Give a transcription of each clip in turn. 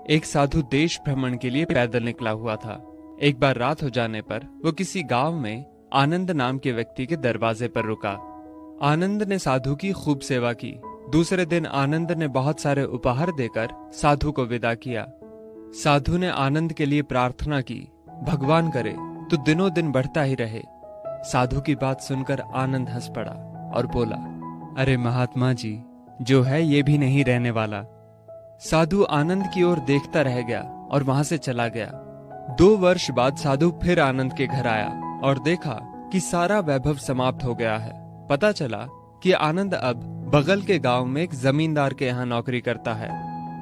एक साधु देश भ्रमण के लिए पैदल निकला हुआ था। एक बार रात हो जाने पर वो किसी गांव में आनंद नाम के व्यक्ति के दरवाजे पर रुका। आनंद ने साधु की खूब सेवा की। दूसरे दिन आनंद ने बहुत सारे उपहार देकर साधु को विदा किया। साधु ने आनंद के लिए प्रार्थना की, भगवान करे तू दिनों दिन बढ़ता ही रहे। साधु की बात सुनकर आनंद हंस पड़ा और बोला, अरे महात्मा जी, जो है ये भी नहीं रहने वाला। साधु आनंद की ओर देखता रह गया और वहां से चला गया। 2 वर्ष बाद साधु फिर आनंद के घर आया और देखा कि सारा वैभव समाप्त हो गया है। पता चला कि आनंद अब बगल के गांव में एक जमींदार के यहाँ नौकरी करता है।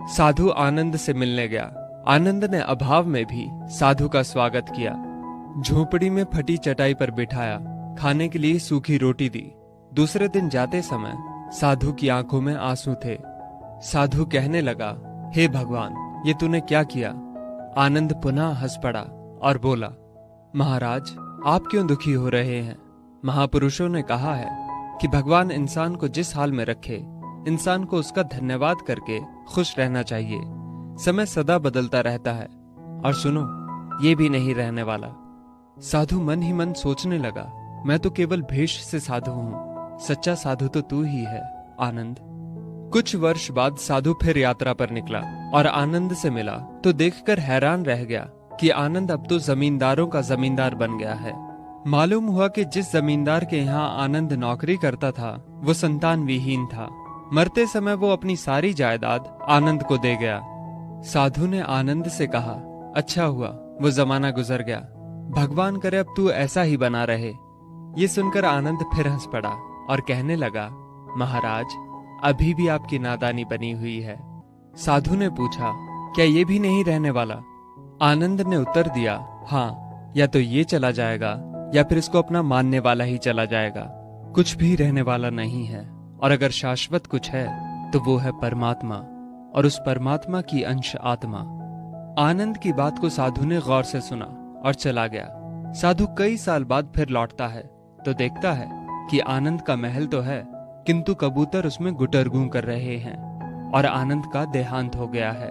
साधु आनंद से मिलने गया। आनंद ने अभाव में भी साधु का स्वागत किया। झोपड़ी में फटी चटाई पर बिठाया, खाने के लिए सूखी रोटी दी। दूसरे दिन जाते समय साधु की आंखों में आंसू थे। साधु कहने लगा, हे भगवान, ये तूने क्या किया? आनंद पुनः हंस पड़ा और बोला, महाराज, आप क्यों दुखी हो रहे हैं? महापुरुषों ने कहा है कि भगवान इंसान को जिस हाल में रखे, इंसान को उसका धन्यवाद करके खुश रहना चाहिए। समय सदा बदलता रहता है और सुनो, ये भी नहीं रहने वाला। साधु मन ही मन सोचने लगा, मैं तो केवल भेष से साधु हूँ, सच्चा साधु तो तू ही है आनंद। कुछ वर्ष बाद साधु फिर यात्रा पर निकला और आनंद से मिला तो देखकर हैरान रह गया कि आनंद अब तो जमींदारों का जमींदार बन गया है। मालूम हुआ कि जिस जमींदार के यहाँ आनंद नौकरी करता था वो संतान विहीन था। मरते समय वो अपनी सारी जायदाद आनंद को दे गया। साधु ने आनंद से कहा, अच्छा हुआ वो जमाना गुजर गया, भगवान करे अब तू ऐसा ही बना रहे। ये सुनकर आनंद फिर हंस पड़ा और कहने लगा, महाराज, अभी भी आपकी नादानी बनी हुई है। साधु ने पूछा, क्या ये भी नहीं रहने वाला? आनंद ने उत्तर दिया, हाँ, या तो ये चला जाएगा या फिर इसको अपना मानने वाला ही चला जाएगा। कुछ भी रहने वाला नहीं है, और अगर शाश्वत कुछ है तो वो है परमात्मा, और उस परमात्मा की अंश आत्मा। आनंद की बात को साधु ने गौर से सुना और चला गया। साधु कई साल बाद फिर लौटता है तो देखता है कि आनंद का महल तो है, किंतु कबूतर उसमें गुटरगू कर रहे हैं और आनंद का देहांत हो गया है।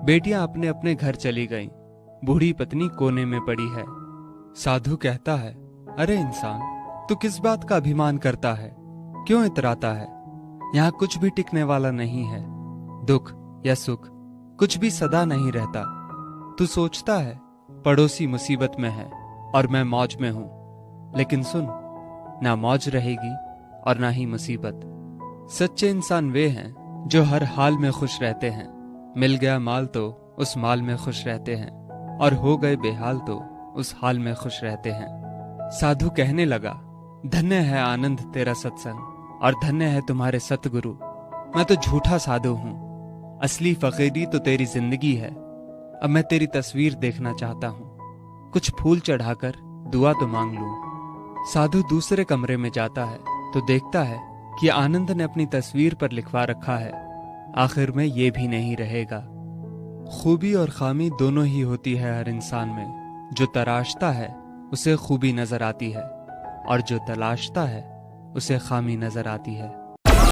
बेटियां अपने अपने घर चली गईं, बूढ़ी पत्नी कोने में पड़ी है। साधु कहता है, अरे इंसान, तू किस बात का अभिमान करता है? क्यों इतराता है? यहाँ कुछ भी टिकने वाला नहीं है। दुख या सुख कुछ भी सदा नहीं रहता। तू सोचता है पड़ोसी मुसीबत में है और मैं मौज में हूं, लेकिन सुन, ना मौज रहेगी और ना ही मुसीबत। सच्चे इंसान वे हैं जो हर हाल में खुश रहते हैं। मिल गया माल तो उस माल में खुश रहते हैं, और हो गए बेहाल तो उस हाल में खुश रहते हैं। साधु कहने लगा, धन्य है आनंद तेरा सत्संग, और धन्य है तुम्हारे सतगुरु। मैं तो झूठा साधु हूं, असली फकीरी तो तेरी जिंदगी है। अब मैं तेरी तस्वीर देखना चाहता हूं, कुछ फूल चढ़ाकर दुआ तो मांग लूं। साधु दूसरे कमरे में जाता है तो देखता है कि आनंद ने अपनी तस्वीर पर लिखवा रखा है, आखिर में ये भी नहीं रहेगा। खूबी और खामी दोनों ही होती है हर इंसान में। जो तराशता है उसे खूबी नजर आती है, और जो तलाशता है उसे खामी नजर आती है।